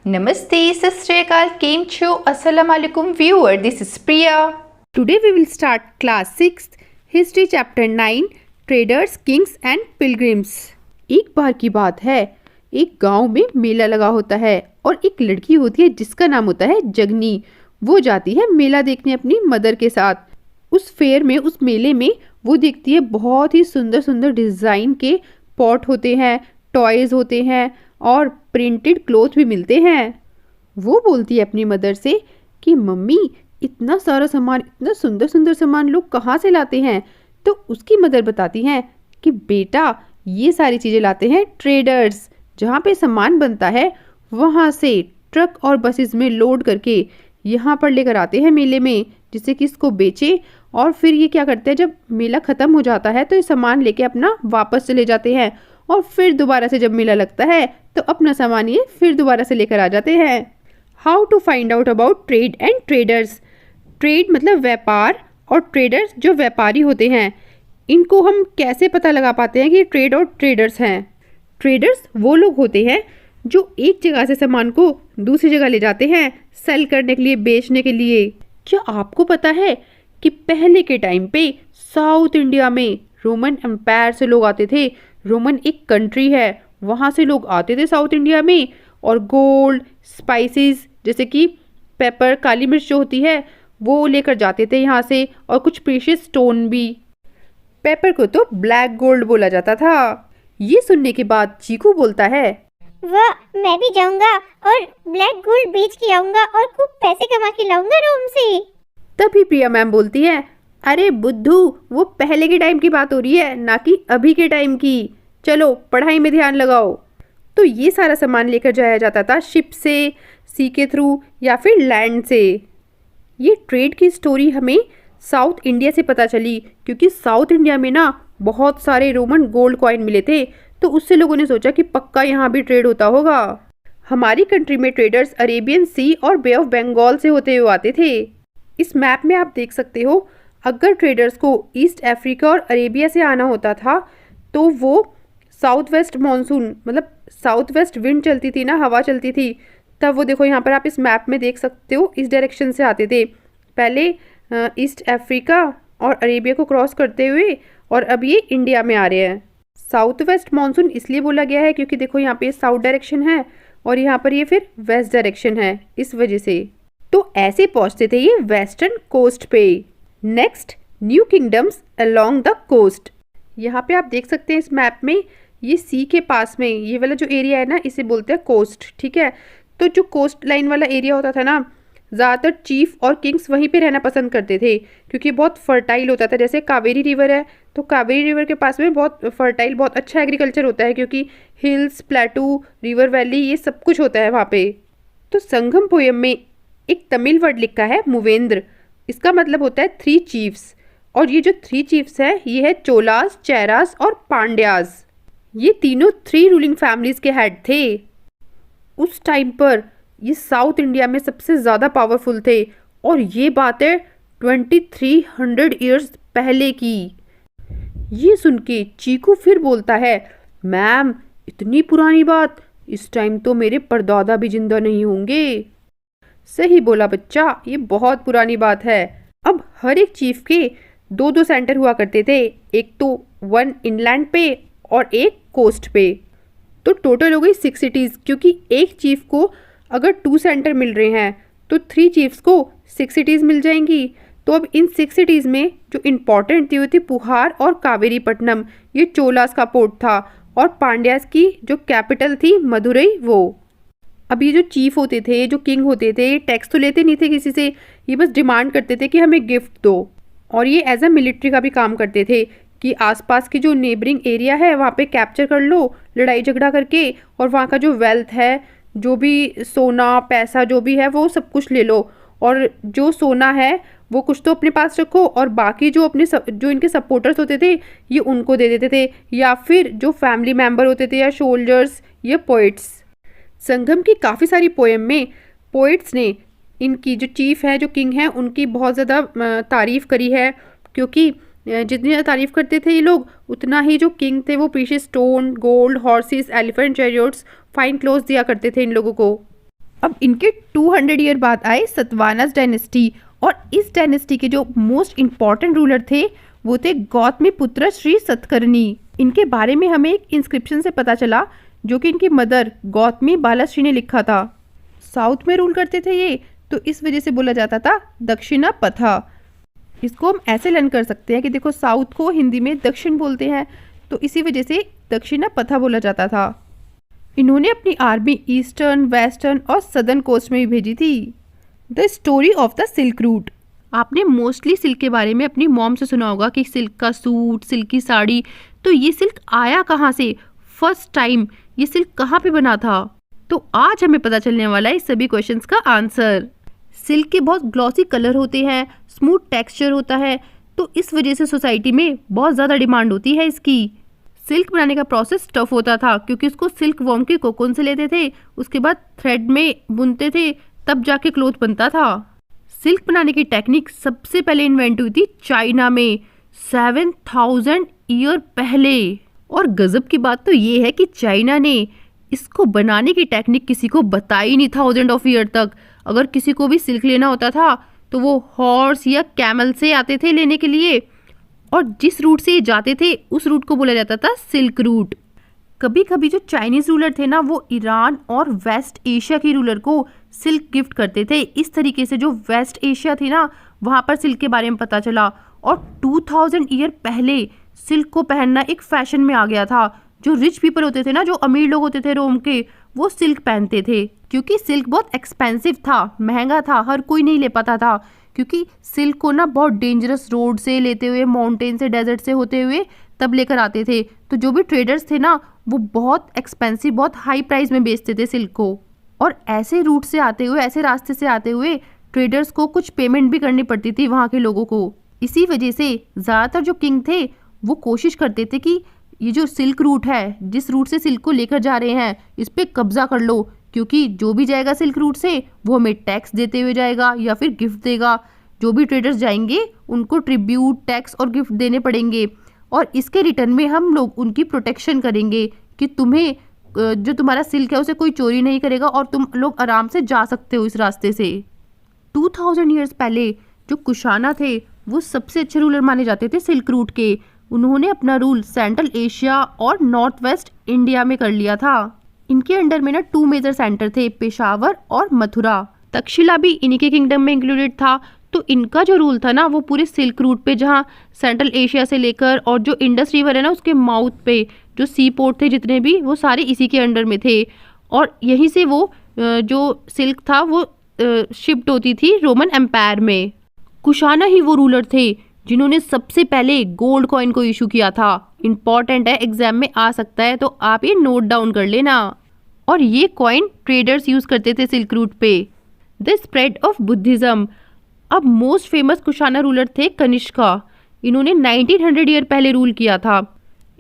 Namaste, Sat Shri Akal, Kem Cho, Assalamu alaikum viewer. This is Priya. Today we will start class 6th History chapter 9 Traders, Kings and Pilgrims। एक बार की बात है, एक गांव में मेला लगा होता है और एक लड़की होती है जिसका नाम होता है जगनी। वो जाती है मेला देखने अपनी मदर के साथ। उस फेयर में, उस मेले में वो देखती है बहुत ही सुंदर सुंदर डिज़ाइन के पॉट होते हैं, टॉयज़ होते हैं और प्रिंटेड क्लोथ भी मिलते हैं। वो बोलती है अपनी मदर से कि मम्मी, इतना सारा सामान, इतना सुंदर सुंदर सामान लोग कहाँ से लाते हैं? तो उसकी मदर बताती हैं कि बेटा, ये सारी चीज़ें लाते हैं ट्रेडर्स। जहाँ पे सामान बनता है वहाँ से ट्रक और बसेस में लोड करके यहाँ पर लेकर आते हैं मेले में, जिससे कि इसको बेचे। और फिर ये क्या करते हैं, जब मेला ख़त्म हो जाता है तो ये सामान लेके अपना वापस चले जाते हैं और फिर दोबारा से जब मेला लगता है तो अपना सामान ये फिर दोबारा से लेकर आ जाते हैं। How to find out about trade and traders. Trade मतलब व्यापार और ट्रेडर्स जो व्यापारी होते हैं। इनको हम कैसे पता लगा पाते हैं कि ट्रेड और ट्रेडर्स हैं? ट्रेडर्स वो लोग होते हैं जो एक जगह से सामान को दूसरी जगह ले जाते हैं सेल करने के लिए, बेचने के लिए। क्या आपको पता है कि पहले के टाइम पे साउथ इंडिया में रोमन एम्पायर से लोग आते थे। रोमन एक कंट्री है, वहाँ से लोग आते थे साउथ इंडिया में और गोल्ड, स्पाइसेस जैसे कि पेपर, काली मिर्च जो होती है वो लेकर जाते थे यहाँ से, और कुछ प्रीशियस स्टोन भी। पेपर को तो ब्लैक गोल्ड बोला जाता था। ये सुनने के बाद चीकू बोलता है, वाह, मैं भी जाऊंगा और ब्लैक गोल्ड बेच के आऊंगा और खूब पैसे कमा के लाऊंगा रोम से। तभी प्रिया मैम बोलती है, अरे बुद्धू, वो पहले के टाइम की बात हो रही है, ना कि अभी के टाइम की। चलो पढ़ाई में ध्यान लगाओ। तो ये सारा सामान लेकर जाया जाता था शिप से, सी के थ्रू या फिर लैंड से। ये ट्रेड की स्टोरी हमें साउथ इंडिया से पता चली, क्योंकि साउथ इंडिया में ना बहुत सारे रोमन गोल्ड कॉइन मिले थे। तो उससे लोगों ने सोचा कि पक्का यहाँ भी ट्रेड होता होगा। हमारी कंट्री में ट्रेडर्स अरेबियन सी और बे ऑफ बंगाल से होते हुए आते थे। इस मैप में आप देख सकते हो, अगर ट्रेडर्स को ईस्ट अफ्रीका और अरेबिया से आना होता था तो वो साउथ वेस्ट मानसून, मतलब साउथ वेस्ट विंड चलती थी ना, हवा चलती थी, तब वो देखो यहाँ पर आप इस मैप में देख सकते हो, इस डायरेक्शन से आते थे पहले ईस्ट अफ्रीका और अरेबिया को क्रॉस करते हुए, और अब ये इंडिया में आ रहे हैं। साउथ वेस्ट मानसून इसलिए बोला गया है क्योंकि देखो यहाँ पे साउथ डायरेक्शन है और यहाँ पर ये फिर वेस्ट डायरेक्शन है, इस वजह से। तो ऐसे पहुँचते थे ये वेस्टर्न कोस्ट पे। Next, new kingdoms along the coast. यहाँ पे आप देख सकते हैं इस मैप में, ये सी के पास में ये वाला जो एरिया है ना, इसे बोलते हैं कोस्ट, ठीक है। तो जो कोस्ट लाइन वाला एरिया होता था ना, ज़्यादातर चीफ और किंग्स वहीं पे रहना पसंद करते थे क्योंकि बहुत फर्टाइल होता था। जैसे कावेरी रिवर है, तो कावेरी रिवर के पास में बहुत फर्टाइल, बहुत अच्छा एग्रीकल्चर होता है क्योंकि हिल्स, प्लेटू, रिवर वैली, ये सब कुछ होता है वहाँ पे। तो संगम पोयम में एक तमिल वर्ड लिखा है मूवेंद्र। इसका मतलब होता है 3 चीफ्स, और ये जो 3 चीफ्स है ये है चोलास, चेरास और पांड्याज। ये तीनों 3 रूलिंग फैमिलीज के हेड थे। उस टाइम पर ये साउथ इंडिया में सबसे ज़्यादा पावरफुल थे, और ये बात है 2300 ईयर्स पहले की। ये सुन के चीकू फिर बोलता है, मैम इतनी पुरानी बात, इस टाइम तो मेरे परदादा भी जिंदा नहीं होंगे। सही बोला बच्चा, ये बहुत पुरानी बात है। अब हर एक चीफ के 2-2 सेंटर हुआ करते थे, एक तो 1 इनलैंड पे और एक कोस्ट पे। तो टोटल हो गई 6 सिटीज़, क्योंकि एक चीफ को अगर 2 सेंटर मिल रहे हैं तो 3 चीफ्स को 6 सिटीज़ मिल जाएंगी। तो अब इन 6 सिटीज़ में जो इम्पॉर्टेंट थी वो थी पुहार और कावेरी पट्टनम, ये चोलास का पोर्ट था, और पांड्यास की जो कैपिटल थी मदुरई, वो। अब ये जो चीफ होते थे, जो किंग होते थे, टैक्स तो लेते नहीं थे किसी से, ये बस डिमांड करते थे कि हमें गिफ्ट दो। और ये एज अ मिलिट्री का भी काम करते थे कि आसपास की जो नेबरिंग एरिया है वहाँ पे कैप्चर कर लो लड़ाई झगड़ा करके, और वहाँ का जो वेल्थ है, जो भी सोना पैसा जो भी है, वो सब कुछ ले लो। और जो सोना है वो कुछ तो अपने पास रखो, और बाकी जो अपने जो इनके सपोर्टर्स होते थे ये उनको दे देते थे, या फिर जो फैमिली मेम्बर होते थे, या सोल्जर्स, या पोइट्स। संगम की काफ़ी सारी पोएम में पोइट्स ने इनकी जो चीफ है, जो किंग हैं, उनकी बहुत ज़्यादा तारीफ़ करी है, क्योंकि जितनी ज़्यादा तारीफ़ करते थे ये लोग, उतना ही जो किंग थे वो precious stone, gold, horses, elephant, chariots, fine clothes दिया करते थे इन लोगों को। अब इनके 200 ईयर बाद आए सतवाहनास डायनेस्टी, और इस डायनेस्टी के जो मोस्ट इम्पॉर्टेंट रूलर थे वो थे गौतमीपुत्र श्री सतकर्णी। इनके बारे में हमें एक इंस्क्रिप्शन से पता चला जो कि इनकी मदर गौतमी बालाश्री ने लिखा था। साउथ में रूल करते थे ये, तो इस वजह से बोला जाता था दक्षिणा पथा। इसको हम ऐसे लर्न कर सकते हैं कि देखो साउथ को हिंदी में दक्षिण बोलते हैं, तो इसी वजह से दक्षिणा पथा बोला जाता था। इन्होंने अपनी आर्मी ईस्टर्न, वेस्टर्न और सदर्न कोस्ट में भी भेजी थी। The story of the silk route. आपने मोस्टली सिल्क के बारे में अपनी मॉम से सुना होगा कि सिल्क का सूट, सिल्क की साड़ी। तो ये सिल्क आया कहाँ से, फर्स्ट टाइम ये सिल्क कहाँ पे बना था? तो आज हमें पता चलने वाला है इस सभी क्वेश्चंस का आंसर। सिल्क के बहुत ग्लॉसी कलर होते हैं, स्मूथ टेक्सचर होता है, तो इस वजह से सोसाइटी में बहुत ज़्यादा डिमांड होती है इसकी। सिल्क बनाने का प्रोसेस टफ होता था क्योंकि उसको सिल्क वॉर्म के कोकून से लेते थे, उसके बाद थ्रेड में बुनते थे, तब जाके क्लोथ बनता था। सिल्क बनाने की टेक्निक सबसे पहले इन्वेंट हुई थी चाइना में 7000 ईयर पहले। और गजब की बात तो ये है कि चाइना ने इसको बनाने की टेक्निक किसी को बताई नहीं 1000 ऑफ ईयर तक। अगर किसी को भी सिल्क लेना होता था तो वो हॉर्स या कैमल से आते थे लेने के लिए, और जिस रूट से ये जाते थे उस रूट को बोला जाता था सिल्क रूट। कभी कभी जो चाइनीज रूलर थे ना, वो ईरान और वेस्ट एशिया के रूलर को सिल्क गिफ्ट करते थे। इस तरीके से जो वेस्ट एशिया थी ना, वहाँ पर सिल्क के बारे में पता चला, और 2000 ईयर पहले सिल्क को पहनना एक फैशन में आ गया था। जो रिच पीपल होते थे ना, जो अमीर लोग होते थे रोम के, वो सिल्क पहनते थे क्योंकि सिल्क बहुत एक्सपेंसिव था, महंगा था, हर कोई नहीं ले पाता था। क्योंकि सिल्क को ना बहुत डेंजरस रोड से लेते हुए, माउंटेन से, डेजर्ट से होते हुए तब लेकर आते थे। तो जो भी ट्रेडर्स थे ना, वो बहुत एक्सपेंसिव, बहुत हाई प्राइस में बेचते थे सिल्क को। और ऐसे रूट से आते हुए, ऐसे रास्ते से आते हुए ट्रेडर्स को कुछ पेमेंट भी करनी पड़ती थी वहाँ के लोगों को। इसी वजह से ज़्यादातर जो किंग थे वो कोशिश करते थे कि ये जो सिल्क रूट है, जिस रूट से सिल्क को लेकर जा रहे हैं, इस पर कब्जा कर लो, क्योंकि जो भी जाएगा सिल्क रूट से वो हमें टैक्स देते हुए जाएगा या फिर गिफ्ट देगा। जो भी ट्रेडर्स जाएंगे उनको ट्रिब्यूट, टैक्स और गिफ्ट देने पड़ेंगे, और इसके रिटर्न में हम लोग उनकी प्रोटेक्शन करेंगे कि तुम्हें जो तुम्हारा सिल्क है उसे कोई चोरी नहीं करेगा और तुम लोग आराम से जा सकते हो इस रास्ते से। 2000 ईयर्स पहले जो कुशाना थे वो सबसे अच्छे रूलर माने जाते थे सिल्क रूट के। उन्होंने अपना रूल सेंट्रल एशिया और नॉर्थ वेस्ट इंडिया में कर लिया था। इनके अंडर में ना 2 मेजर सेंटर थे, पेशावर और मथुरा। तक्षशिला भी इन्हीं के किंगडम में इंक्लूडेड था। तो इनका जो रूल था ना, वो पूरे सिल्क रूट पे, जहाँ सेंट्रल एशिया से लेकर और जो इंडस रिवर है ना उसके माउथ पे जो सी पोर्ट थे जितने भी, वो सारे इसी के अंडर में थे। और यहीं से वो जो सिल्क था वो शिफ्ट होती थी रोमन एम्पायर में। कुशाना ही वो रूलर थे जिन्होंने सबसे पहले गोल्ड कॉइन को इशू किया था। इंपॉर्टेंट है, एग्जाम में आ सकता है, तो आप ये नोट डाउन कर लेना। और ये कॉइन ट्रेडर्स यूज करते थे सिल्क रूट पे। The spread of Buddhism. अब मोस्ट फेमस कुशाना रूलर थे कनिष्का। इन्होंने 1900 ईयर पहले रूल किया था।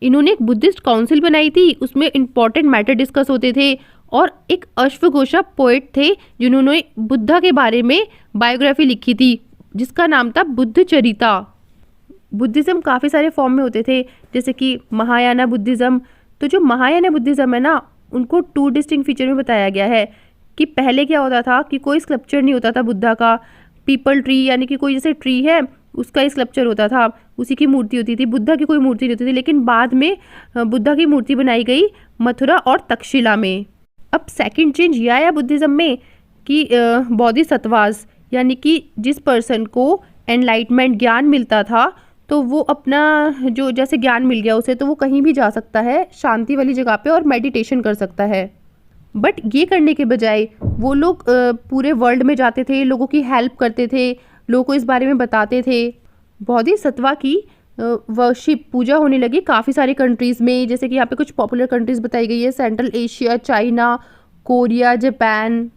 इन्होंने एक बुद्धिस्ट काउंसिल बनाई थी, उसमें इंपॉर्टेंट मैटर डिस्कस होते थे। और एक अश्वघोषा पोएट थे जिन्होंने बुद्धा के बारे में बायोग्राफी लिखी थी जिसका नाम था बुद्ध चरिता। बुद्धिज़्म काफ़ी सारे फॉर्म में होते थे, जैसे कि महायाना बुद्धिज़्म। तो जो महायाना बुद्धिज़्म है ना, उनको 2 डिस्टिंक्ट फीचर में बताया गया है कि पहले क्या होता था कि कोई स्कल्पचर नहीं होता था बुद्धा का। पीपल ट्री यानी कि कोई जैसे ट्री है उसका ही स्कल्पचर होता था, उसी की मूर्ति होती थी, बुद्धा की कोई मूर्ति नहीं होती थी। लेकिन बाद में बुद्धा की मूर्ति बनाई गई मथुरा और तक्षशिला में। अब सेकंड चेंज यह आया बुद्धिज़्म में कि बोधिसत्वास, यानी कि जिस पर्सन को एनलाइटमेंट ज्ञान मिलता था तो वो अपना जो जैसे ज्ञान मिल गया उसे, तो वो कहीं भी जा सकता है शांति वाली जगह पे और मेडिटेशन कर सकता है। बट ये करने के बजाय वो लोग पूरे वर्ल्ड में जाते थे, लोगों की हेल्प करते थे, लोगों को इस बारे में बताते थे। बोधिसत्वा की वर्शिप, पूजा होने लगी काफ़ी सारी कंट्रीज़ में, जैसे कि यहाँ पे कुछ पॉपुलर कंट्रीज़ बताई गई है, central Asia, China, Korea, Japan.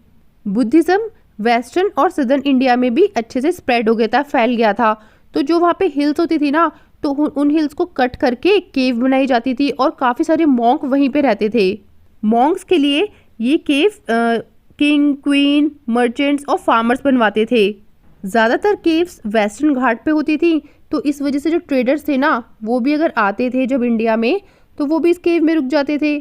Buddhism western और सदर्न इंडिया में भी अच्छे से स्प्रेड हो गया था, फैल गया था। तो जो वहाँ पे हिल्स होती थी ना, तो उन हिल्स को कट करके केव बनाई जाती थी और काफ़ी सारे मॉन्क वहीं पे रहते थे। मॉन्क्स के लिए ये केव किंग, क्वीन, मर्चेंट्स और फार्मर्स बनवाते थे। ज़्यादातर केव्स वेस्टर्न घाट पे होती थी, तो इस वजह से जो ट्रेडर्स थे ना, वो भी अगर आते थे जब इंडिया में, तो वो भी इस केव में रुक जाते थे,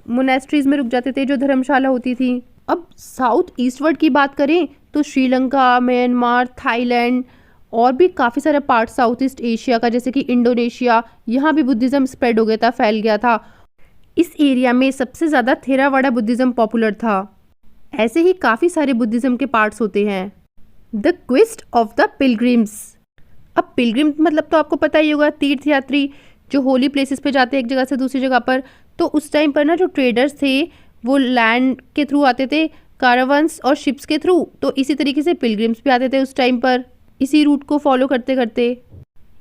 मोनेस्ट्रीज में रुक जाते थे, जो धर्मशाला होती थी। अब साउथ ईस्टवर्ड की बात करें तो श्रीलंका, म्यांमार, थाईलैंड और भी काफ़ी सारे पार्ट साउथ ईस्ट एशिया का, जैसे कि इंडोनेशिया, यहाँ भी बुद्धिज़्म स्प्रेड हो गया था, फैल गया था। इस एरिया में सबसे ज़्यादा थेरावाड़ा बुद्धिज़्म पॉपुलर था। ऐसे ही काफ़ी सारे बुद्धिज़्म के पार्ट्स होते हैं। The quest of the pilgrims. अब पिलग्रिम मतलब तो आपको पता ही होगा, तीर्थयात्री जो होली प्लेसेस पे जाते हैं एक जगह से दूसरी जगह पर। तो उस टाइम पर ना जो ट्रेडर्स थे वो लैंड के थ्रू आते थे, कारावंस और शिप्स के थ्रू। तो इसी तरीके से पिलग्रिम्स भी आते थे उस टाइम पर, इसी रूट को फॉलो करते करते।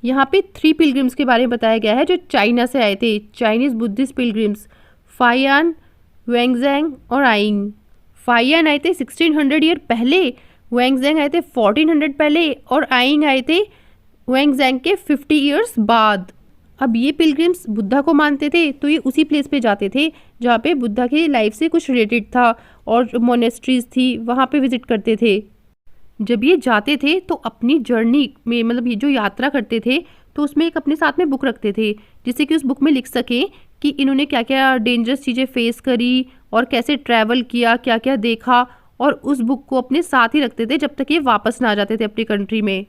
यहाँ पे 3 पिलग्रिम्स के बारे में बताया गया है जो चाइना से आए थे, चाइनीज़ बुद्धिस्ट पिलग्रिम्स, फाइयान, वेंगजैंग और आइंग। फाइयान आए थे 1600 ईयर पहले, वेंगजैंग आए थे 1400 पहले और आइंग आए थे वेंगजैंग के 50 ईयर्स बाद। अब ये पिलग्रिम्स बुद्धा को मानते थे, तो ये उसी प्लेस पे जाते थे जहाँ पे बुद्धा की लाइफ से कुछ रिलेटेड था और मोनेस्ट्रीज थी, वहाँ पे विजिट करते थे। जब ये जाते थे तो अपनी जर्नी में, मतलब ये जो यात्रा करते थे, तो उसमें एक अपने साथ में बुक रखते थे, जिससे कि उस बुक में लिख सके कि इन्होंने क्या क्या डेंजरस चीज़ें फेस करी और कैसे ट्रैवल किया, क्या क्या देखा, और उस बुक को अपने साथ ही रखते थे जब तक ये वापस ना आ जाते थे अपनी कंट्री में।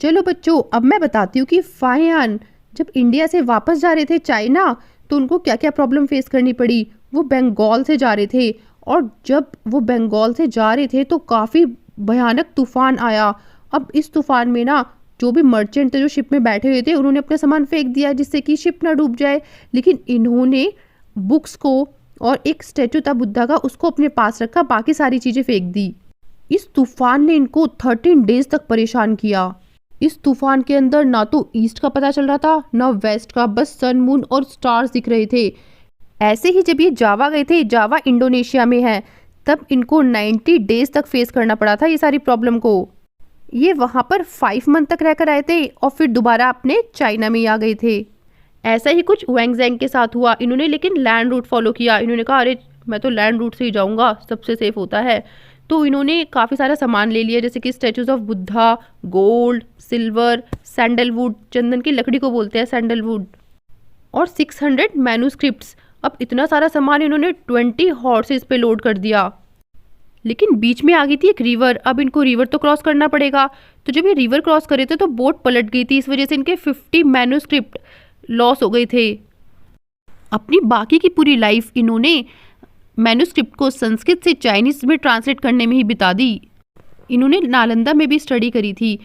चलो बच्चों, अब मैं बताती हूँ कि फाहियान जब इंडिया से वापस जा रहे थे चाइना, तो उनको क्या क्या प्रॉब्लम फेस करनी पड़ी। वो बंगाल से जा रहे थे, और जब वो बंगाल से जा रहे थे तो काफ़ी भयानक तूफान आया। अब इस तूफान में ना जो भी मर्चेंट थे जो शिप में बैठे हुए थे, उन्होंने अपना सामान फेंक दिया जिससे कि शिप ना डूब जाए, लेकिन इन्होंने बुक्स को और एक स्टैचू था बुद्धा का, उसको अपने पास रखा, बाकी सारी चीज़ें फेंक दी। इस तूफान ने इनको 13 डेज तक परेशान किया। इस तूफान के अंदर ना तो ईस्ट का पता चल रहा था ना वेस्ट का, बस सन, मून और स्टार्स दिख रहे थे। ऐसे ही जब ये जावा गए थे, जावा इंडोनेशिया में है, तब इनको 90 डेज तक फेस करना पड़ा था ये सारी प्रॉब्लम को। ये वहाँ पर 5 मंथ तक रहकर आए थे और फिर दोबारा अपने चाइना में आ गए थे। ऐसा ही कुछ वेंगजैंग के साथ हुआ। इन्होंने लेकिन लैंड रूट फॉलो किया। इन्होंने कहा अरे मैं तो लैंड रूट से ही जाऊँगा, सबसे सेफ होता है। तो इन्होंने काफ़ी सारा सामान ले लिया, जैसे कि statues of Buddha, gold, silver, sandalwood, चंदन की लकड़ी को बोलते हैं सैंडलवुड, और 600 मैन्यूस्क्रिप्ट्स। अब इतना सारा सामान इन्होंने 20 हॉर्सेस पे लोड कर दिया। लेकिन बीच में आ गई थी एक रिवर। अब इनको रिवर तो क्रॉस करना पड़ेगा। तो जब ये रिवर क्रॉस करे थे तो बोट पलट गई थी, इस वजह से इनके 50 मैन्यूस्क्रिप्ट लॉस हो गए थे। अपनी बाकी की पूरी लाइफ इन्होंने मैन्यूस्क्रिप्ट को संस्कृत से चाइनीज में ट्रांसलेट करने में ही बिता दी। इन्होंने नालंदा में भी स्टडी करी थी।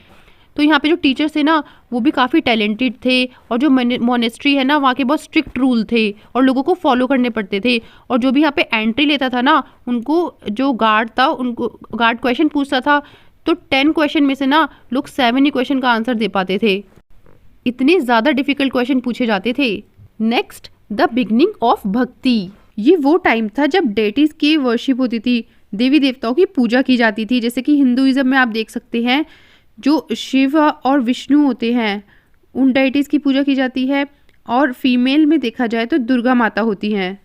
तो यहाँ पे जो टीचर्स थे ना, वो भी काफ़ी टैलेंटेड थे, और जो मोनेस्ट्री है ना, वहाँ के बहुत स्ट्रिक्ट रूल थे और लोगों को फॉलो करने पड़ते थे। और जो भी यहाँ पे एंट्री लेता था ना, उनको जो गार्ड था, उनको गार्ड क्वेश्चन पूछता था, तो 10 क्वेश्चन में से ना लोग 7 ही क्वेश्चन का आंसर दे पाते थे। इतने ज़्यादा डिफिकल्ट क्वेश्चन पूछे जाते थे। नेक्स्ट, द बिगनिंग ऑफ भक्ति। ये वो टाइम था जब डेटीज की वर्शिप होती थी, देवी देवताओं की पूजा की जाती थी। जैसे कि हिंदुइज्म में आप देख सकते हैं, जो शिव और विष्णु होते हैं, उन डेटीज की पूजा की जाती है, और फीमेल में देखा जाए तो दुर्गा माता होती हैं।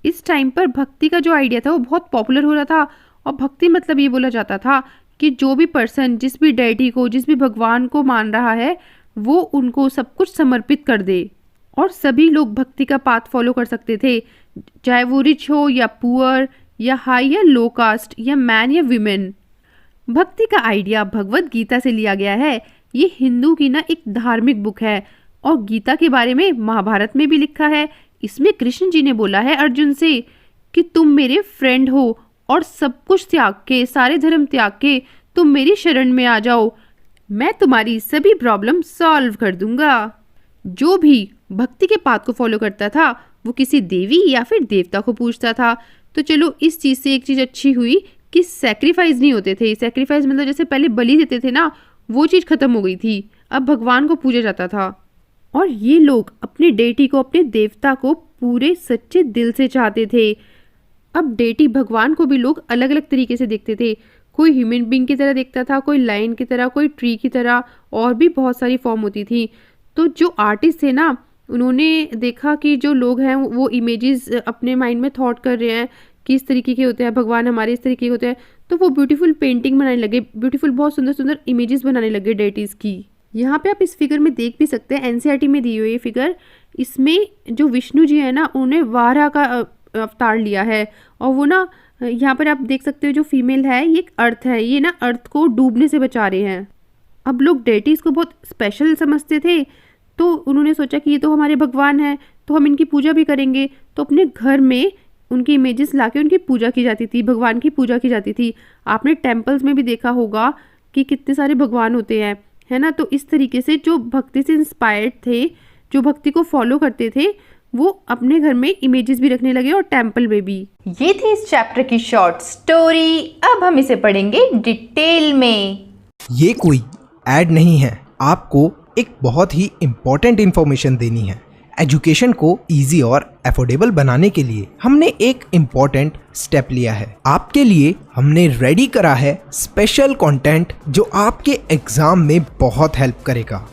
इस टाइम पर भक्ति का जो आइडिया था वो बहुत पॉपुलर हो रहा था। और भक्ति मतलब ये बोला जाता था कि जो भी पर्सन जिस भी डेटी को, जिस भी भगवान को मान रहा है, वो उनको सब कुछ समर्पित कर दे। और सभी लोग भक्ति का पाथ फॉलो कर सकते थे, चाहे वो रिच हो या पुअर, या हाई या लो कास्ट, या मैन या विमेन। भक्ति का आइडिया भगवत गीता से लिया गया है। ये हिंदू की ना एक धार्मिक बुक है, और गीता के बारे में महाभारत में भी लिखा है। इसमें कृष्ण जी ने बोला है अर्जुन से कि तुम मेरे फ्रेंड हो, और सब कुछ त्याग के, सारे धर्म त्याग के तुम मेरी शरण में आ जाओ, मैं तुम्हारी सभी प्रॉब्लम सॉल्व कर दूंगा। जो भी भक्ति के पाथ को फॉलो करता था वो किसी देवी या फिर देवता को पूजता था। तो चलो, इस चीज़ से एक चीज़ अच्छी हुई कि सैक्रिफाइस नहीं होते थे। सैक्रिफाइस मतलब जैसे पहले बलि देते थे ना, वो चीज़ खत्म हो गई थी। अब भगवान को पूजा जाता था, और ये लोग अपने डेटी को, अपने देवता को पूरे सच्चे दिल से चाहते थे। अब डेटी भगवान को भी लोग अलग अलग तरीके से देखते थे। कोई ह्यूमन बीइंग की तरह देखता था, कोई लायन की तरह, कोई ट्री की तरह, और भी बहुत सारी फॉर्म होती थी। तो जो आर्टिस्ट थे ना, उन्होंने देखा कि जो लोग हैं वो इमेजेस अपने माइंड में थॉट कर रहे हैं कि इस तरीके के होते हैं भगवान, हमारे इस तरीके के होते हैं। तो वो ब्यूटीफुल पेंटिंग बनाने लगे, ब्यूटीफुल बहुत सुंदर सुंदर इमेजेस बनाने लगे डेटीज़ की। यहाँ पे आप इस फिगर में देख भी सकते हैं, एनसीईआरटी में दी हुई ये फिगर। इसमें जो विष्णु जी है ना, उन्होंने वाराह का अवतार लिया है, और वो ना यहाँ पर आप देख सकते हो जो फीमेल है ये एक अर्थ है, ये ना अर्थ को डूबने से बचा रहे हैं। अब लोग डेटीज को बहुत स्पेशल समझते थे, तो उन्होंने सोचा कि ये तो हमारे भगवान हैं, तो हम इनकी पूजा भी करेंगे। तो अपने घर में उनकी इमेजेस लाके उनकी पूजा की जाती थी, भगवान की पूजा की जाती थी। आपने टेम्पल्स में भी देखा होगा कि कितने सारे भगवान होते हैं, है ना। तो इस तरीके से जो भक्ति से इंस्पायर्ड थे, जो भक्ति को फॉलो करते थे, वो अपने घर में इमेजेस भी रखने लगे और टेम्पल में भी। ये थी इस चैप्टर की शॉर्ट स्टोरी। अब हम इसे पढ़ेंगे डिटेल में। ये कोई ऐड नहीं है, आपको एक बहुत ही इम्पोर्टेंट इन्फॉर्मेशन देनी है। एजुकेशन को इजी और अफोर्डेबल बनाने के लिए हमने एक इम्पोर्टेंट स्टेप लिया है। आपके लिए हमने रेडी करा है स्पेशल कंटेंट जो आपके एग्जाम में बहुत हेल्प करेगा।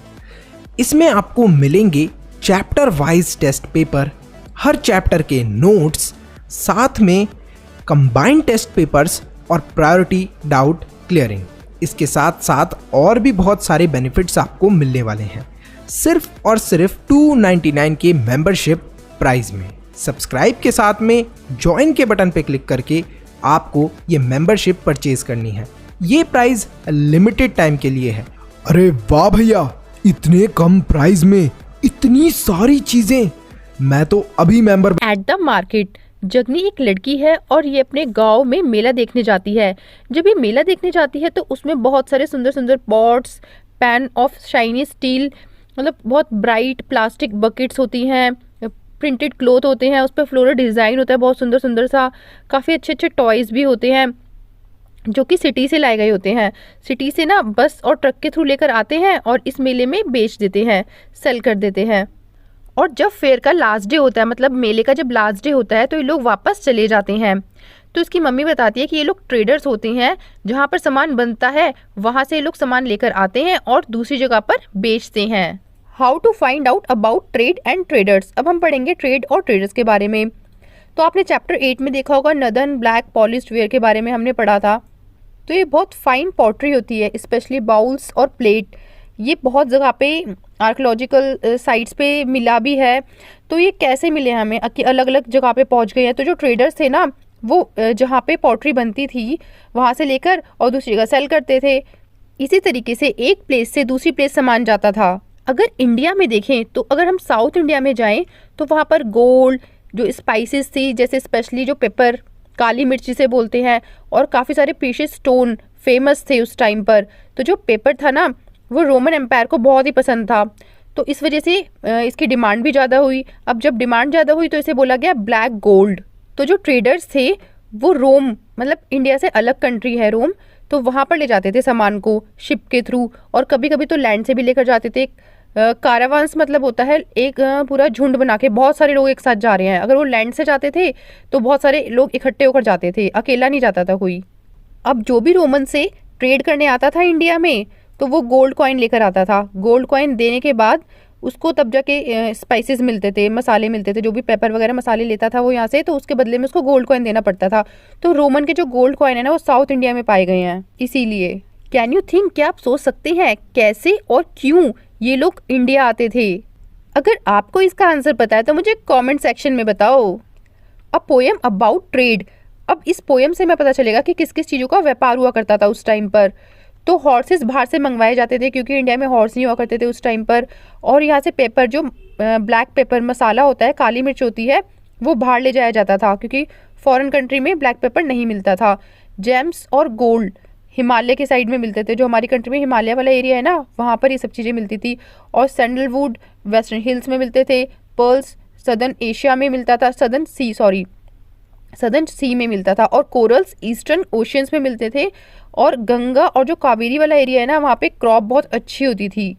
इसमें आपको मिलेंगे चैप्टर वाइज टेस्ट पेपर, हर चैप्टर के नोट्स, साथ में कंबाइंड टेस्ट पेपर्स और प्रायोरिटी डाउट क्लियरिंग। इसके साथ साथ और भी बहुत सारे बेनिफिट्स आपको मिलने वाले हैं, सिर्फ और सिर्फ 299 के मेंबरशिप प्राइस में। सब्सक्राइब के साथ में ज्वाइन के बटन पे क्लिक करके आपको ये मेंबरशिप परचेज करनी है। ये प्राइस लिमिटेड टाइम के लिए है। अरे वाह भैया, इतने कम प्राइस में इतनी सारी चीजें, मैं तो अभी मेंबर। एट द मार्केट जगनी एक लड़की है और ये अपने गांव में मेला देखने जाती है। जब ये मेला देखने जाती है तो उसमें बहुत सारे सुंदर सुंदर pots, pan of shiny steel, मतलब बहुत ब्राइट प्लास्टिक बकेट्स होती हैं, प्रिंटेड क्लोथ होते हैं, उस पर फ्लोरल डिज़ाइन होता है बहुत सुंदर सुंदर सा। काफ़ी अच्छे अच्छे टॉयज़ भी होते हैं जो कि सिटी से लाए गए होते हैं। सिटी से ना बस और ट्रक के थ्रू लेकर आते हैं और इस मेले में बेच देते हैं, सेल कर देते हैं। और जब फेयर का लास्ट डे होता है, मतलब मेले का जब लास्ट डे होता है, तो ये लोग वापस चले जाते हैं। तो इसकी मम्मी बताती है कि ये लोग ट्रेडर्स होते हैं, जहाँ पर सामान बनता है वहाँ से ये लोग सामान लेकर आते हैं और दूसरी जगह पर बेचते हैं। How to find out about trade and traders. अब हम पढ़ेंगे ट्रेड और ट्रेडर्स के बारे में। तो आपने चैप्टर 8 में देखा होगा, नदन ब्लैक पॉलिश्ड वेयर के बारे में हमने पढ़ा था। तो ये बहुत फाइन पॉटरी होती है, स्पेशली बाउल्स और प्लेट। ये बहुत जगह पे आर्कियोलॉजिकल साइट्स पे मिला भी है। तो ये कैसे मिले हमें, अलग अलग जगह पे पहुंच गए हैं। तो जो ट्रेडर्स थे ना, वो जहाँ पे पॉटरी बनती थी वहाँ से लेकर और दूसरी जगह सेल करते थे। इसी तरीके से एक प्लेस से दूसरी प्लेस सामान जाता था। अगर इंडिया में देखें तो अगर हम साउथ इंडिया में जाएं तो वहाँ पर गोल्ड, जो स्पाइसेस थी, जैसे स्पेशली जो पेपर, काली मिर्च जिसे बोलते हैं, और काफ़ी सारे प्रीशियस स्टोन फेमस थे उस टाइम पर। तो जो पेपर था ना, वो रोमन एम्पायर को बहुत ही पसंद था, तो इस वजह से इसकी डिमांड भी ज़्यादा हुई। अब जब डिमांड ज़्यादा हुई तो इसे बोला गया ब्लैक गोल्ड। तो जो ट्रेडर्स थे वो रोम, मतलब इंडिया से अलग कंट्री है रोम, तो वहाँ पर ले जाते थे सामान को शिप के थ्रू, और कभी कभी तो लैंड से भी लेकर जाते थे। कारावांस मतलब होता है एक पूरा झुंड बना के बहुत सारे लोग एक साथ जा रहे हैं। अगर वो लैंड से जाते थे तो बहुत सारे लोग इकट्ठे होकर जाते थे, अकेला नहीं जाता था कोई। अब जो भी रोमन से ट्रेड करने आता था इंडिया में तो वो गोल्ड कॉइन लेकर आता था। गोल्ड कॉइन देने के बाद उसको तब जाके स्पाइसेस मिलते थे, मसाले मिलते थे। जो भी पेपर वगैरह मसाले लेता था वो यहाँ से, तो उसके बदले में उसको गोल्ड कॉइन देना पड़ता था। तो रोमन के जो गोल्ड कॉइन है ना, वो साउथ इंडिया में पाए गए हैं इसीलिए। कैन यू थिंक, क्या आप सोच सकते हैं कैसे और क्यों ये लोग इंडिया आते थे? अगर आपको इसका आंसर पता है तो मुझे कमेंट सेक्शन में बताओ। A poem about trade. अब इस पोएम से हमें पता चलेगा कि किस किस चीज़ों का व्यापार हुआ करता था उस टाइम पर। तो हॉर्सेस बाहर से मंगवाए जाते थे क्योंकि इंडिया में हॉर्स नहीं हुआ करते थे उस टाइम पर। और यहाँ से पेपर, जो ब्लैक पेपर मसाला होता है, काली मिर्च होती है, वो बाहर ले जाया जाता था क्योंकि फॉरेन कंट्री में ब्लैक पेपर नहीं मिलता था। जेम्स और गोल्ड हिमालय के साइड में मिलते थे, जो हमारी कंट्री में हिमालय वाला एरिया है ना, वहाँ पर ये सब चीज़ें मिलती थी। और सैंडलवुड वेस्टर्न हिल्स में मिलते थे। पर्ल्स सदर्न एशिया में मिलता था, सदर्न सी में मिलता था। और कोरल्स ईस्टर्न ओशियंस में मिलते थे। और गंगा और जो कावेरी वाला एरिया है ना, वहाँ पे क्रॉप बहुत अच्छी होती थी।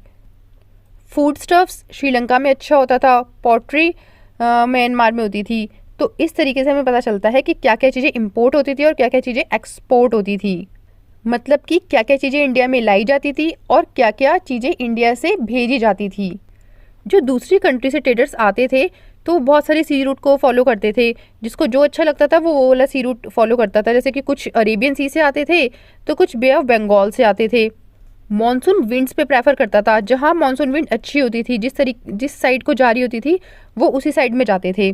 फूड स्टफ्स श्रीलंका में अच्छा होता था। पॉटरी म्यांमार में होती थी। तो इस तरीके से हमें पता चलता है कि क्या क्या चीज़ें इंपोर्ट होती थी और क्या क्या चीज़ें एक्सपोर्ट होती थी। मतलब कि क्या क्या चीज़ें इंडिया में लाई जाती थी और क्या क्या चीज़ें इंडिया से भेजी जाती थी। जो दूसरी कंट्री से ट्रेडर्स आते थे तो बहुत सारे सी रूट को फॉलो करते थे, जिसको जो अच्छा लगता था वो वाला सी रूट फॉलो करता था। जैसे कि कुछ अरेबियन सी से आते थे तो कुछ बे ऑफ बंगाल से आते थे। मॉनसून विंड्स पे प्रेफर करता था, जहाँ मॉनसून विंड अच्छी होती थी, जिस साइड को जा रही होती थी वो उसी साइड में जाते थे।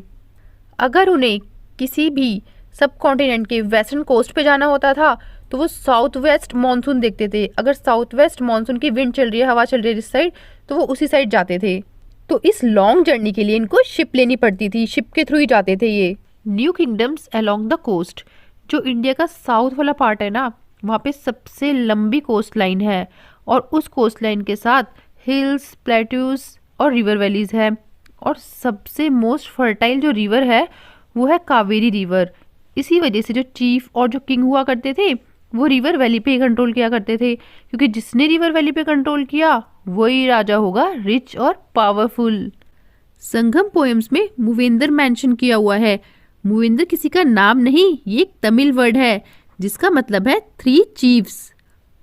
अगर उन्हें किसी भी सब कॉन्टिनेंट के वेस्टर्न कोस्ट पे जाना होता था तो वो साउथ वेस्ट मानसून देखते थे। अगर साउथ वेस्ट मानसून की विंड चल रही है, हवा चल रही है इस साइड, तो वो उसी साइड जाते थे। तो इस लॉन्ग जर्नी के लिए इनको शिप लेनी पड़ती थी, शिप के थ्रू ही जाते थे ये। New kingdoms along the coast, जो इंडिया का साउथ वाला पार्ट है ना, वहाँ पे सबसे लंबी कोस्ट लाइन है और उस कोस्ट लाइन के साथ हिल्स, प्लेट्यूज और रिवर वैलीज है। और सबसे मोस्ट फर्टाइल जो रिवर है वो है कावेरी रिवर। इसी वजह से जो चीफ और जो किंग हुआ करते थे वो रिवर वैली पे ही कंट्रोल किया करते थे, क्योंकि जिसने रिवर वैली पे कंट्रोल किया वही राजा होगा रिच और पावरफुल। संगम पोएम्स में मूवेंद्र मेंशन किया हुआ है। मूवेंद्र किसी का नाम नहीं, ये एक तमिल वर्ड है जिसका मतलब है 3 चीफ्स।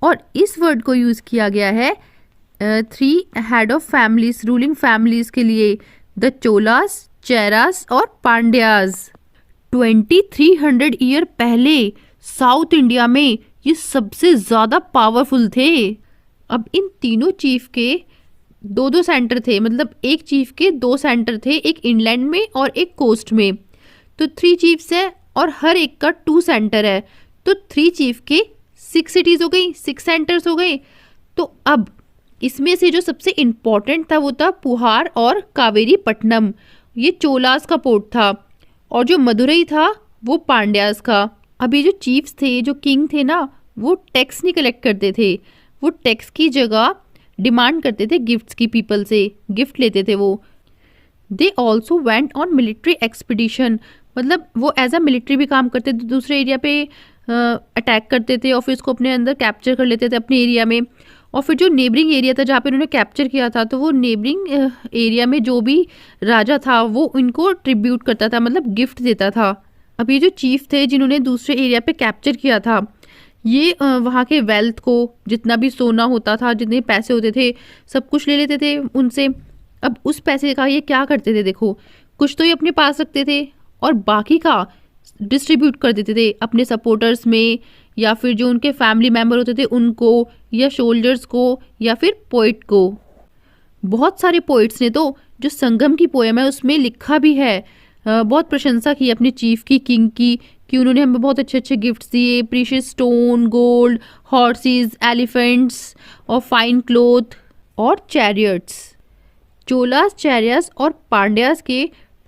और इस वर्ड को यूज किया गया है 3 head of families, ruling families के लिए, द चोलास, चेरास और पांड्याज। 2300 ईयर पहले साउथ इंडिया में ये सबसे ज्यादा पावरफुल थे। अब इन तीनों चीफ के 2-2 सेंटर थे, मतलब एक चीफ के 2 सेंटर थे, एक इंलैंड में और एक कोस्ट में। तो 3 चीफ्स हैं और हर एक का 2 सेंटर है, तो 3 चीफ के 6 सिटीज हो गई, 6 सेंटर्स हो गए। तो अब इसमें से जो सबसे इम्पोर्टेंट था वो था पुहार और कावेरी पट्टनम, ये चोलास का पोर्ट था। और जो मदुरई था वो पांड्यास का। अब ये जो चीफ्स थे, जो किंग थे ना, वो टैक्स नहीं कलेक्ट करते थे, वो टैक्स की जगह डिमांड करते थे गिफ्ट्स की, पीपल से गिफ्ट लेते थे वो। They also went on military expedition, मतलब वो एज अ मिलिट्री भी काम करते थे, दूसरे एरिया पे अटैक करते थे और फिर उसको अपने अंदर कैप्चर कर लेते थे अपने एरिया में। और फिर जो नेबरिंग एरिया था जहाँ पे उन्होंने कैप्चर किया था, तो वो नेबरिंग एरिया में जो भी राजा था वो इनको ट्रिब्यूट करता था, मतलब गिफ्ट देता था। अब ये जो चीफ थे जिन्होंने दूसरे एरिया पे कैप्चर किया था, ये वहाँ के वेल्थ को, जितना भी सोना होता था, जितने पैसे होते थे, सब कुछ ले लेते थे उनसे। अब उस पैसे का ये क्या करते थे, देखो, कुछ तो ये अपने पास रखते थे और बाकी का डिस्ट्रीब्यूट कर देते थे अपने सपोर्टर्स में, या फिर जो उनके फैमिली मेम्बर होते थे उनको, या सोल्जर्स को, या फिर पोइट को। बहुत सारे पोइट्स ने तो जो संगम की पोएम है उसमें लिखा भी है, बहुत प्रशंसा की अपने चीफ की, किंग की, कि उन्होंने हमें बहुत अच्छे अच्छे गिफ्ट्स दिए, precious stone, gold, horses, elephants और फाइन क्लोथ और चैरियट्स। चोलास, चैरियस और पांड्यास के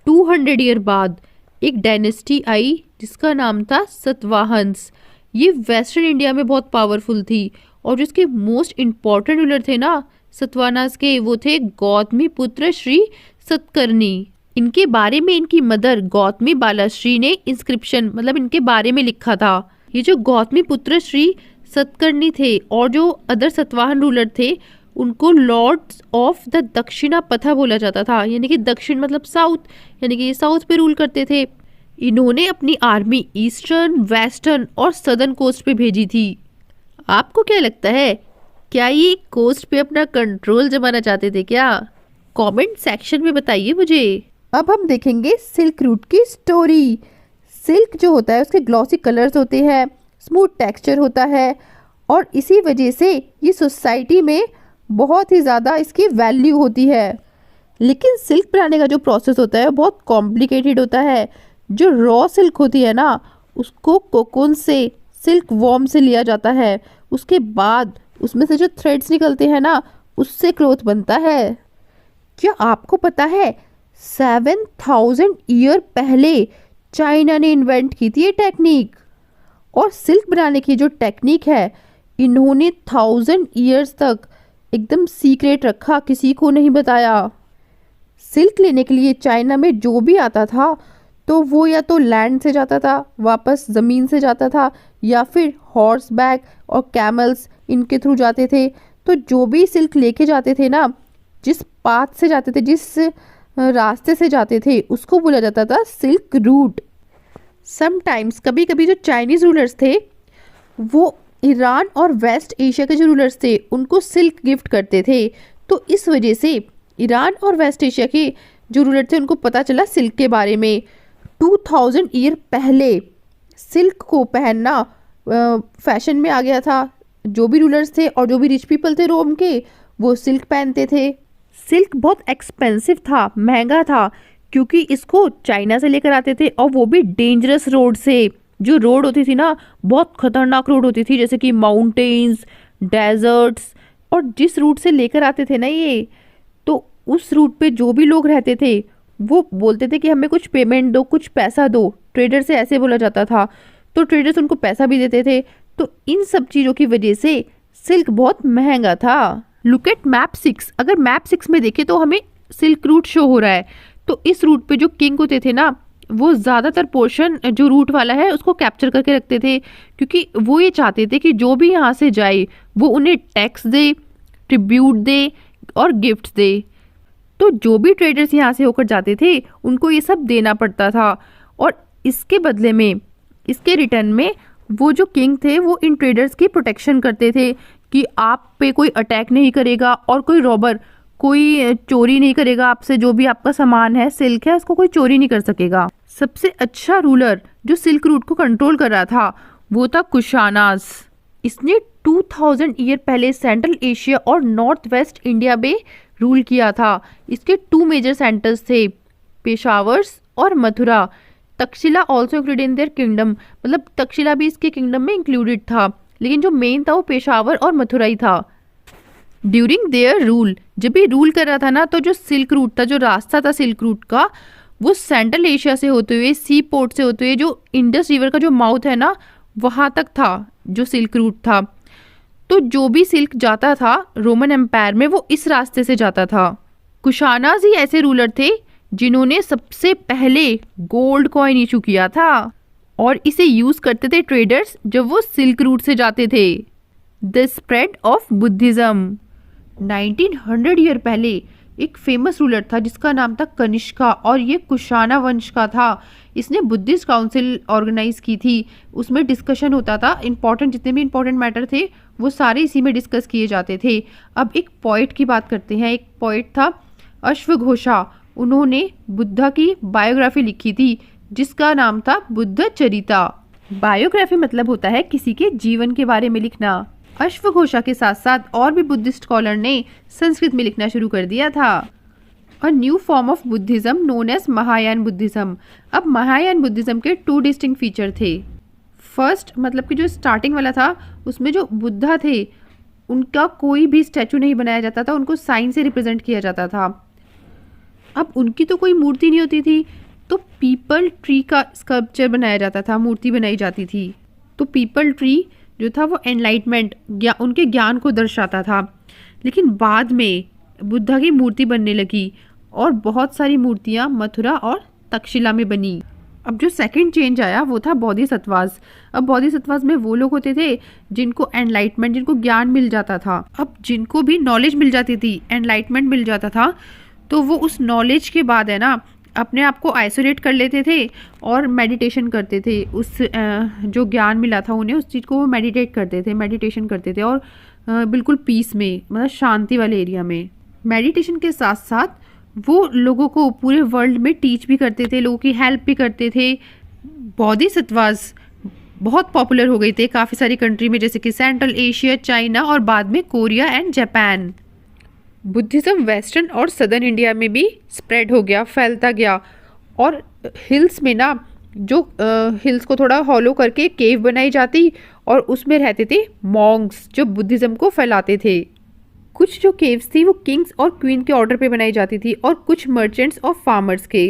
200 ईयर बाद एक डायनेस्टी आई जिसका नाम था सतवाहन्स। ये वेस्टर्न इंडिया में बहुत पावरफुल थी और जिसके मोस्ट इम्पॉर्टेंट रूलर थे ना सतवाहन्स के, वो थे गौतमी पुत्र श्री सतकर्णी। इनके बारे में इनकी मदर गौतमी बालाश्री ने इंस्क्रिप्शन, मतलब इनके बारे में लिखा था। ये जो गौतमी पुत्र श्री सतकर्णी थे और जो अदर सतवाहन रूलर थे उनको लॉर्ड्स ऑफ द दक्षिणा पथा बोला जाता था, यानी कि दक्षिण मतलब साउथ, यानी कि साउथ पे रूल करते थे। इन्होंने अपनी आर्मी ईस्टर्न, वेस्टर्न और सदर्न कोस्ट पे भेजी थी। आपको क्या लगता है, क्या ये कोस्ट पे अपना कंट्रोल जमाना चाहते थे क्या? कमेंट सेक्शन में बताइए मुझे। अब हम देखेंगे सिल्क रूट की स्टोरी। सिल्क जो होता है उसके ग्लॉसी कलर्स होते हैं, स्मूथ टेक्सचर होता है और इसी वजह से ये सोसाइटी में बहुत ही ज़्यादा इसकी वैल्यू होती है। लेकिन सिल्क बनाने का जो प्रोसेस होता है वो बहुत कॉम्प्लिकेटेड होता है। जो रॉ सिल्क होती है ना, उसको कोकून से, सिल्क वॉर्म से लिया जाता है, उसके बाद उसमें से जो थ्रेड्स निकलते हैं ना, उससे क्लॉथ बनता है। क्या आपको पता है 7000 ईयर पहले चाइना ने इन्वेंट की थी ये टेक्निक? और सिल्क बनाने की जो टेक्निक है इन्होंने 1000 ईयर्स तक एकदम सीक्रेट रखा, किसी को नहीं बताया। सिल्क लेने के लिए चाइना में जो भी आता था तो वो या तो लैंड से जाता था, वापस ज़मीन से जाता था, या फिर हॉर्स बैक और कैमल्स इनके थ्रू जाते थे। तो जो भी सिल्क लेके जाते थे ना, जिस पाथ से जाते थे, जिस रास्ते से जाते थे, उसको बोला जाता था सिल्क रूट। समटाइम्स कभी कभी जो चाइनीज़ रूलर्स थे वो ईरान और वेस्ट एशिया के जो रूलर्स थे उनको सिल्क गिफ्ट करते थे। तो इस वजह से ईरान और वेस्ट एशिया के जो रूलर थे उनको पता चला सिल्क के बारे में। 2000 ईयर पहले सिल्क को पहनना फैशन में आ गया था। जो भी रूलर्स थे और जो भी रिच पीपल थे रोम के, वो सिल्क पहनते थे। सिल्क बहुत एक्सपेंसिव था, महंगा था, क्योंकि इसको चाइना से लेकर आते थे, और वो भी डेंजरस रोड से। जो रोड होती थी ना, बहुत खतरनाक रोड होती थी, जैसे कि माउंटेन्स, डेजर्ट्स। और जिस रूट से लेकर आते थे ना ये, तो उस रूट पे जो भी लोग रहते थे वो बोलते थे कि हमें कुछ पेमेंट दो, कुछ पैसा दो। ट्रेडर से ऐसे बोला जाता था, तो ट्रेडर्स उनको पैसा भी देते थे। तो इन सब चीज़ों की वजह से सिल्क बहुत महंगा था। Look at map 6। अगर मैप 6 में देखें तो हमें सिल्क रूट शो हो रहा है। तो इस रूट पे जो किंग होते थे ना, वो ज़्यादातर पोर्शन जो रूट वाला है उसको कैप्चर करके रखते थे, क्योंकि वो ये चाहते थे कि जो भी यहाँ से जाए वो उन्हें टैक्स दे, ट्रिब्यूट दे और गिफ्ट दे। तो जो भी ट्रेडर्स यहाँ से होकर जाते थे उनको ये सब देना पड़ता था, और इसके बदले में, इसके रिटर्न में वो जो किंग थे वो इन ट्रेडर्स की प्रोटेक्शन करते थे कि आप पे कोई अटैक नहीं करेगा, और कोई रॉबर कोई चोरी नहीं करेगा आपसे। जो भी आपका सामान है, सिल्क है, उसको कोई चोरी नहीं कर सकेगा। सबसे अच्छा रूलर जो सिल्क रूट को कंट्रोल कर रहा था वो था कुशानाज। इसने 2000 ईयर पहले सेंट्रल एशिया और नॉर्थ वेस्ट इंडिया में रूल किया था। इसके 2 मेजर सेंटर्स थे, पेशावर्स और Mathura. Takshashila also included in their kingdom, मतलब तक्षशिला भी इसके किंगडम में इंक्लूडेड था, लेकिन जो मेन था वो पेशावर और मथुरा ही था। ड्यूरिंग देयर रूल, जब भी रूल कर रहा था ना, तो जो सिल्क रूट था, जो रास्ता था सिल्क रूट का, वो सेंट्रल एशिया से होते हुए, सी पोर्ट से होते हुए, जो इंडस रिवर का जो माउथ है ना, वहाँ तक था जो सिल्क रूट था। तो जो भी सिल्क जाता था रोमन एम्पायर में, वो इस रास्ते से जाता था। कुशानाज ही ऐसे रूलर थे जिन्होंने सबसे पहले गोल्ड कॉइन इशू किया था, और इसे यूज करते थे ट्रेडर्स जब वो सिल्क रूट से जाते थे। The spread of Buddhism. 1900 year पहले एक फेमस रूलर था जिसका नाम था कनिष्का, और ये कुशाना वंश का था। इसने बुद्धिस्ट काउंसिल ऑर्गेनाइज की थी। उसमें डिस्कशन होता था, इंपॉर्टेंट जितने भी इंपॉर्टेंट मैटर थे वो सारे इसी में डिस्कस किए जाते थे। अब एक पोइट की बात करते हैं। एक पोइट था अश्वघोषा। उन्होंने बुद्धा की बायोग्राफी लिखी थी जिसका नाम था बुद्ध चरिता। बायोग्राफी मतलब होता है किसी के जीवन के बारे में लिखना। अश्वघोषा के साथ साथ और भी बुद्धिस्ट स्कॉलर ने संस्कृत में लिखना शुरू कर दिया था। A new form of Buddhism known as Mahayana Buddhism. अब महायान बुद्धिज्म के 2 डिस्टिंक्ट फीचर थे। फर्स्ट, मतलब कि जो स्टार्टिंग वाला था उसमें जो बुद्धा थे उनका कोई भी स्टैचू नहीं बनाया जाता था, उनको साइन से रिप्रेजेंट किया जाता था। अब उनकी तो कोई मूर्ति नहीं होती थी, तो पीपल ट्री का स्कल्पचर बनाया जाता था, मूर्ति बनाई जाती थी। तो पीपल ट्री जो था वो एनलाइटमेंट, उनके ज्ञान को दर्शाता था। लेकिन बाद में बुद्धा की मूर्ति बनने लगी और बहुत सारी मूर्तियाँ मथुरा और तक्षशिला में बनी। अब जो सेकंड चेंज आया वो था बोधिसत्वास। अब बोधिसत्वास में वो लोग होते थे जिनको एनलाइटमेंट, जिनको ज्ञान मिल जाता था। अब जिनको भी नॉलेज मिल जाती थी, एनलाइटमेंट मिल जाता था, तो वो उस नॉलेज के बाद है ना अपने आप को आइसोलेट कर लेते थे और मेडिटेशन करते थे। उस जो ज्ञान मिला था उन्हें, उस चीज़ को वो मेडिटेट करते थे, मेडिटेशन करते थे, और बिल्कुल पीस में, मतलब शांति वाले एरिया में। मेडिटेशन के साथ साथ वो लोगों को पूरे वर्ल्ड में टीच भी करते थे, लोगों की हेल्प भी करते थे। बोधिसत्वास बहुत पॉपुलर हो गए थे काफ़ी सारी कंट्री में, जैसे कि सेंट्रल एशिया, चाइना और बाद में Korea and Japan. Buddhism western और सदर्न इंडिया में भी स्प्रेड हो गया, फैलता गया। और हिल्स में ना, जो हिल्स को थोड़ा हॉलो करके केव बनाई जाती और उसमें रहते थे मॉन्क्स जो बुद्धिज़्म को फैलाते थे। कुछ जो केव्स थी वो किंग्स और क्वीन के ऑर्डर पे बनाई जाती थी और कुछ मर्चेंट्स और फार्मर्स के।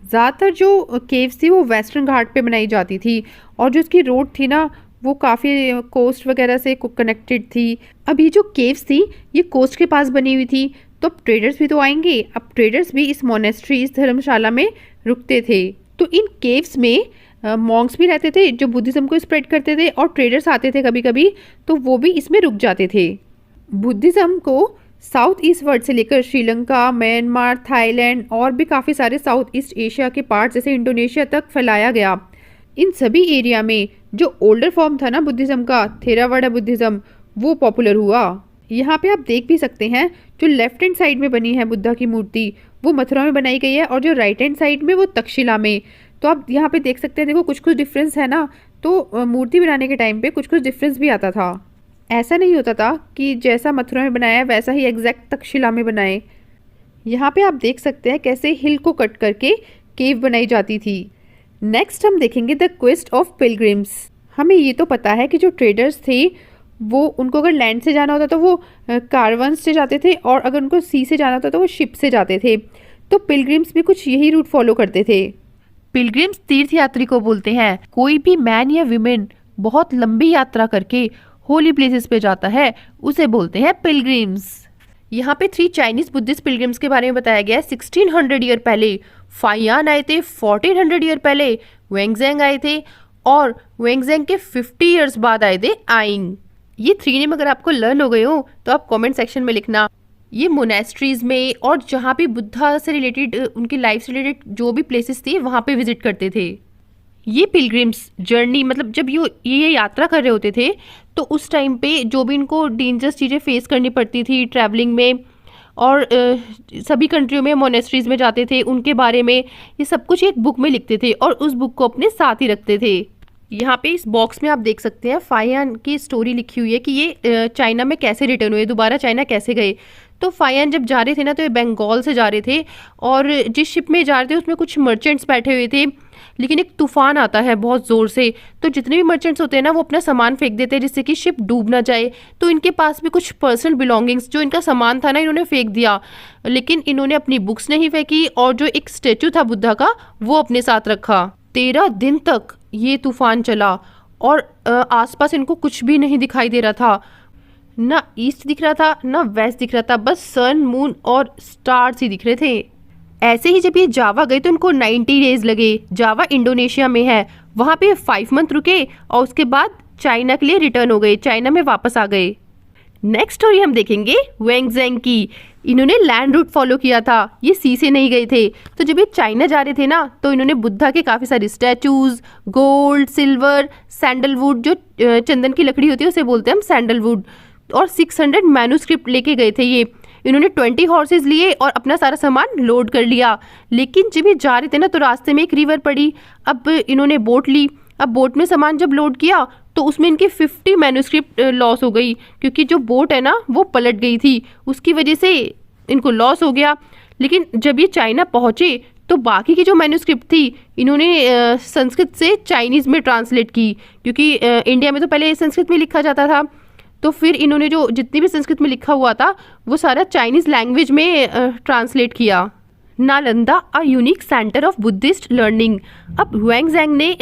ज़्यादातर जो केव्स थी वो वेस्टर्न घाट पे बनाई जाती थी, और जो इसकी रोड थी ना वो काफ़ी कोस्ट वगैरह से कनेक्टेड थी। अब ये जो केव्स थी ये कोस्ट के पास बनी हुई थी, तो अब ट्रेडर्स भी तो आएंगे। अब ट्रेडर्स भी इस मोनेस्ट्री, इस धर्मशाला में रुकते थे। तो इन केव्स में मॉन्क्स भी रहते थे जो बुद्धिज़्म को स्प्रेड करते थे, और ट्रेडर्स आते थे कभी कभी, तो वो भी इसमें रुक जाते थे। बुद्धिज़्म को साउथ ईस्ट वर्ल्ड से लेकर श्रीलंका, म्यांमार, थाईलैंड और भी काफ़ी सारे साउथ ईस्ट एशिया के पार्ट जैसे इंडोनेशिया तक फैलाया गया। इन सभी एरिया में जो ओल्डर फॉर्म था ना बुद्धिज़्म का, थेरावाड़ा बुद्धिज़्म, वो पॉपुलर हुआ। यहाँ पे आप देख भी सकते हैं जो लेफ्ट हैंड साइड में बनी है बुद्धा की मूर्ति वो मथुरा में बनाई गई है, और जो राइट हैंड साइड में वो तक्षशिला में। तो आप यहाँ पे देख सकते हैं, देखो कुछ कुछ डिफरेंस है ना। तो मूर्ति बनाने के टाइम पे कुछ कुछ डिफरेंस भी आता था। ऐसा नहीं होता था कि जैसा मथुरा में बनाया है वैसा ही एग्जैक्ट तक्षशिला में बनाए। यहाँ पे आप देख सकते हैं कैसे हिल को कट करके केव बनाई जाती थी। नेक्स्ट हम देखेंगे द क्वेस्ट ऑफ पिलग्रिम्स। हमें ये तो पता है कि जो ट्रेडर्स थे वो उनको अगर लैंड से जाना होता तो वो कारवंस से जाते थे, और अगर उनको सी से जाना होता तो वो शिप से जाते थे। तो पिलग्रिम्स भी कुछ यही रूट फॉलो करते थे। पिलग्रिम्स तीर्थयात्री को बोलते हैं। कोई भी मैन या विमेन बहुत लंबी यात्रा करके होली प्लेसेस पे जाता है उसे बोलते हैं पिलग्रिम्स। यहाँ पे 3 चाइनीज बुद्धिस्ट पिलग्रिम्स के बारे में बताया गया है। 1600 ईयर पहले फाइयान आए थे, 1400 ईयर पहले वेंगजेंग आए थे, और वेंगजेंग के 50 ईयर्स बाद आए थे आइंग। ये 3 नेम अगर आपको लर्न हो गए हो तो आप कमेंट सेक्शन में लिखना। ये मोनेस्ट्रीज में और जहाँ पे बुद्धा से रिलेटेड, उनकी लाइफ से रिलेटेड जो भी प्लेसेस थी वहाँ पे विजिट करते थे। ये पिलग्रिम्स जर्नी मतलब जब ये यात्रा कर रहे होते थे तो उस टाइम पे जो भी इनको डेंजरस चीज़ें फेस करनी पड़ती थी ट्रैवलिंग में, और सभी कंट्रियों में मोनेस्ट्रीज में जाते थे, उनके बारे में ये सब कुछ एक बुक में लिखते थे और उस बुक को अपने साथ ही रखते थे। यहाँ पे इस बॉक्स में आप देख सकते हैं फाइयान की स्टोरी लिखी हुई है कि ये चाइना में कैसे रिटर्न हुए, दोबारा चाइना कैसे गए। तो फाइयान जब जा रहे थे ना तो ये बंगाल से जा रहे थे, और जिस शिप में जा रहे थे उसमें कुछ मर्चेंट्स बैठे हुए थे, लेकिन एक तूफान आता है बहुत ज़ोर से, तो जितने भी मर्चेंट्स होते हैं ना वो अपना सामान फेंक देते हैं जिससे कि शिप डूब ना जाए। तो इनके पास भी कुछ पर्सनल बिलोंगिंग्स जो इनका सामान था ना इन्होंने फेंक दिया, लेकिन इन्होंने अपनी बुक्स नहीं फेंकी, और जो एक स्टेचू था बुद्धा का वो अपने साथ रखा। 13 दिन तक ये तूफान चला और आसपास इनको कुछ भी नहीं दिखाई दे रहा था, ना ईस्ट दिख रहा था ना वेस्ट दिख रहा था, बस सन मून और स्टार्स ही दिख रहे थे। ऐसे ही जब ये जावा गए तो इनको 90 डेज लगे। जावा इंडोनेशिया में है, वहाँ पे 5 मंथ रुके और उसके बाद चाइना के लिए रिटर्न हो गए, चाइना में वापस आ गए। नेक्स्ट स्टोरी हम देखेंगे वेंगजेंग की। इन्होंने लैंड रूट फॉलो किया था, ये सी से नहीं गए थे। तो जब ये चाइना जा रहे थे ना तो इन्होंने बुद्धा के काफ़ी सारे स्टैचूज, गोल्ड, सिल्वर, सैंडलवुड, जो चंदन की लकड़ी होती है उसे बोलते हैं हम सैंडलवुड, और 600 मैन्युस्क्रिप्ट लेके गए थे ये। इन्होंने 20 हॉर्सेज लिए और अपना सारा सामान लोड कर लिया। लेकिन जब ये जा रहे थे ना तो रास्ते में एक रिवर पड़ी, अब इन्होंने बोट ली। अब बोट में सामान जब लोड किया तो उसमें इनकी 50 मैन्युस्क्रिप्ट लॉस हो गई, क्योंकि जो बोट है ना वो पलट गई थी, उसकी वजह से इनको लॉस हो गया। लेकिन जब ये चाइना पहुँचे तो बाकी की जो मैन्युस्क्रिप्ट थी इन्होंने संस्कृत से चाइनीज़ में ट्रांसलेट की, क्योंकि इंडिया में तो पहले संस्कृत में लिखा जाता था। तो फिर इन्होंने जो जितनी भी संस्कृत में लिखा हुआ था वो सारा चाइनीज़ लैंग्वेज में ट्रांसलेट किया। Nalanda a unique centre of Buddhist learning. अब वेंगजेंग ने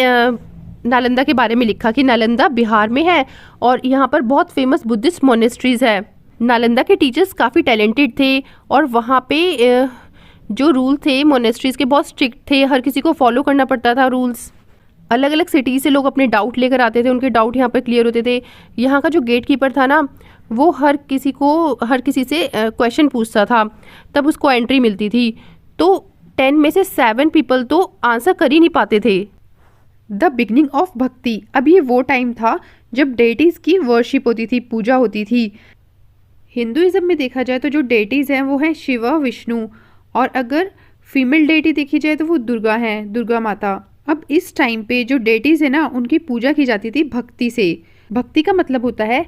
नालंदा के बारे में लिखा कि नालंदा बिहार में है और यहाँ पर बहुत फेमस बुद्धिस्ट मोनेस्ट्रीज है। नालंदा के टीचर्स काफ़ी टैलेंटेड थे और वहाँ पे जो रूल थे मोनेस्ट्रीज के बहुत स्ट्रिक्ट थे, हर किसी को फॉलो करना पड़ता था रूल्स। अलग अलग सिटी से लोग अपने डाउट लेकर आते थे, उनके डाउट यहाँ पर क्लियर होते थे। यहाँ का जो गेट कीपर था ना वो हर किसी से क्वेश्चन पूछता था, तब उसको एंट्री मिलती थी। तो 10 में से 7 पीपल तो आंसर कर ही नहीं पाते थे। द बिगनिंग ऑफ भक्ति। अब ये वो टाइम था जब डेटीज़ की वर्शिप होती थी, पूजा होती थी। हिंदुइज्म में देखा जाए तो जो डेटीज़ हैं वो हैं शिव, विष्णु, और अगर फीमेल डेटी देखी जाए तो वो दुर्गा हैं, दुर्गा माता। अब इस टाइम पे जो डेटीज़ है ना उनकी पूजा की जाती थी भक्ति से। भक्ति का मतलब होता है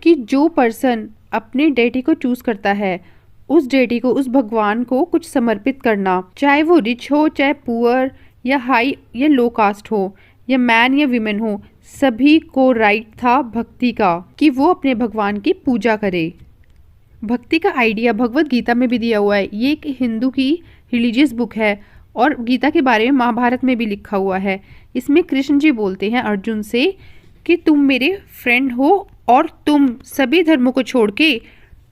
कि जो पर्सन अपने डेटी को चूज़ करता है उस डेटी को, उस भगवान को कुछ समर्पित करना, चाहे वो रिच हो, चाहे पुअर या हाई या लो कास्ट हो, या मैन या वीमेन हो, सभी को राइट था भक्ति का कि वो अपने भगवान की पूजा करे। भक्ति का आइडिया भगवत गीता में भी दिया हुआ है। ये एक हिंदू की रिलीजियस बुक है और गीता के बारे में महाभारत में भी लिखा हुआ है। इसमें कृष्ण जी बोलते हैं अर्जुन से कि तुम मेरे फ्रेंड हो और तुम सभी धर्मों को छोड़ के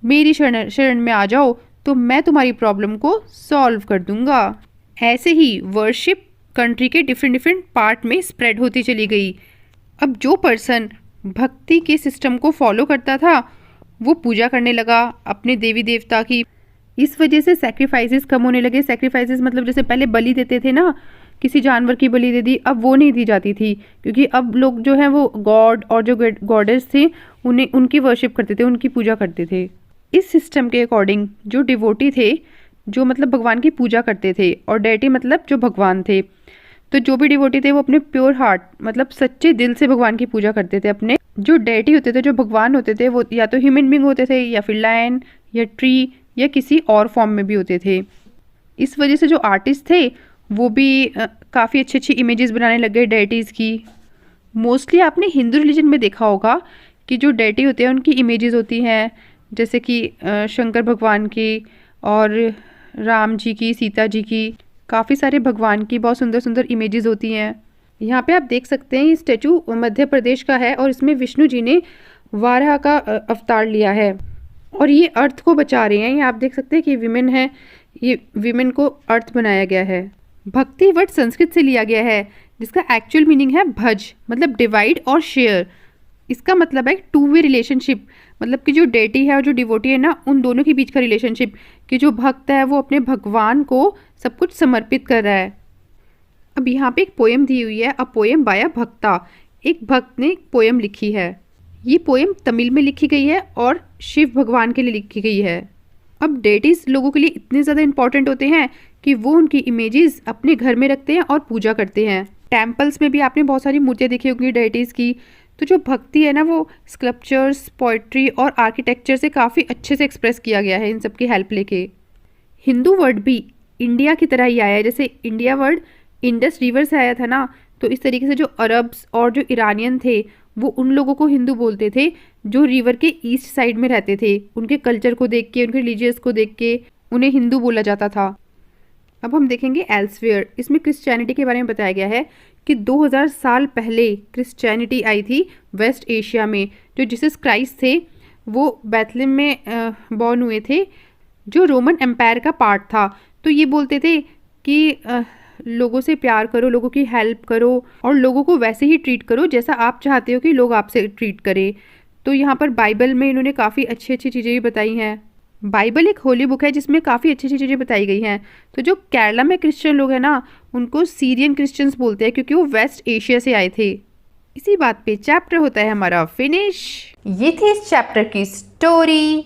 मेरी शरण में आ जाओ तो मैं तुम्हारी प्रॉब्लम को सॉल्व कर दूंगा। ऐसे ही वर्शिप कंट्री के डिफरेंट पार्ट में स्प्रेड होती चली गई। अब जो पर्सन भक्ति के सिस्टम को फॉलो करता था वो पूजा करने लगा अपने देवी देवता की। इस वजह से सैक्रिफाइसेस कम होने लगे। सैक्रिफाइसेस मतलब जैसे पहले बलि देते थे ना, किसी जानवर की बलि दे दी, अब वो नहीं दी जाती थी, क्योंकि अब लोग जो है वो गॉड और जो गॉडेस थे उन्हें उनकी वर्शिप करते थे, उनकी पूजा करते थे। इस सिस्टम के अकॉर्डिंग जो डिवोटी थे, जो मतलब भगवान की पूजा करते थे, और डेटी मतलब जो भगवान थे, तो जो भी डिवोटी थे वो अपने प्योर हार्ट मतलब सच्चे दिल से भगवान की पूजा करते थे। अपने जो डेटी होते थे, जो भगवान होते थे, वो या तो ह्यूमन बींग होते थे या फिर लायन या ट्री या किसी और फॉर्म में भी होते थे। इस वजह से जो आर्टिस्ट थे वो भी काफ़ी अच्छी अच्छी इमेजेस बनाने लग गए डेटीज़ की। मोस्टली आपने हिंदू रिलीजन में देखा होगा कि जो डेटी होते हैं उनकी इमेजेस होती हैं, जैसे कि शंकर भगवान की और राम जी की, सीता जी की, काफ़ी सारे भगवान की बहुत सुंदर सुंदर इमेजेस होती हैं। यहाँ पे आप देख सकते हैं ये स्टैचू मध्य प्रदेश का है और इसमें विष्णु जी ने वाराह का अवतार लिया है और ये अर्थ को बचा रहे हैं। ये आप देख सकते हैं कि विमेन है, ये विमेन को अर्थ बनाया गया है। भक्ति वर्ड संस्कृत से लिया गया है जिसका एक्चुअल मीनिंग है भज, मतलब डिवाइड और शेयर। इसका मतलब है टू वे रिलेशनशिप, मतलब कि जो डेटी है और जो डिवोटी है ना, उन दोनों के बीच का रिलेशनशिप, कि जो भक्त है वो अपने भगवान को सब कुछ समर्पित कर रहा है। अब यहाँ पे एक पोएम दी हुई है, अ पोएम बाय अ भक्ता। एक भक्त ने एक पोएम लिखी है। ये पोएम तमिल में लिखी गई है और शिव भगवान के लिए लिखी गई है। अब डेटीज लोगों के लिए इतने ज़्यादा इंपॉर्टेंट होते हैं कि वो उनकी इमेजेस अपने घर में रखते हैं और पूजा करते हैं। टेम्पल्स में भी आपने बहुत सारी मूर्तियाँ देखी होंगी डेटीज़ की। तो जो भक्ति है ना, वो स्कल्पचर्स, पोइट्री और आर्किटेक्चर से काफ़ी अच्छे से एक्सप्रेस किया गया है इन सब की हेल्प लेके। हिंदू वर्ड भी इंडिया की तरह ही आया है। जैसे इंडिया वर्ड इंडस रिवर से आया था ना, तो इस तरीके से जो अरब्स और जो ईरानियन थे वो उन लोगों को हिंदू बोलते थे जो रिवर के ईस्ट साइड में रहते थे। उनके कल्चर को देख के, उनके रिलीजियस को देख के उन्हें हिंदू बोला जाता था। अब हम देखेंगे एल्सवेयर। इसमें क्रिश्चियनिटी के बारे में बताया गया है कि 2000 साल पहले क्रिश्चियनिटी आई थी वेस्ट एशिया में। जो जीसस क्राइस्ट थे वो बैथलेम में बॉर्न हुए थे, जो रोमन एम्पायर का पार्ट था। तो ये बोलते थे कि लोगों से प्यार करो, लोगों की हेल्प करो और लोगों को वैसे ही ट्रीट करो जैसा आप चाहते हो कि लोग आपसे ट्रीट करें। तो यहाँ पर बाइबल में इन्होंने काफ़ी अच्छी अच्छी चीज़ें भी बताई हैं। बाइबल एक होली बुक है जिसमें काफ़ी अच्छी अच्छी चीज़ें बताई गई हैं। तो जो केरला में क्रिश्चियन लोग हैं ना, उनको सीरियन क्रिश्चियंस बोलते हैं क्योंकि वो वेस्ट एशिया से आए थे। इसी बात पे चैप्टर होता है हमारा फिनिश। ये थी इस चैप्टर की story.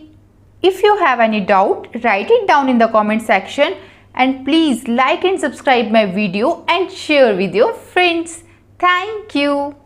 If you have any doubt, right it down in the comment section and please like and subscribe my video and share with your friends. Thank you.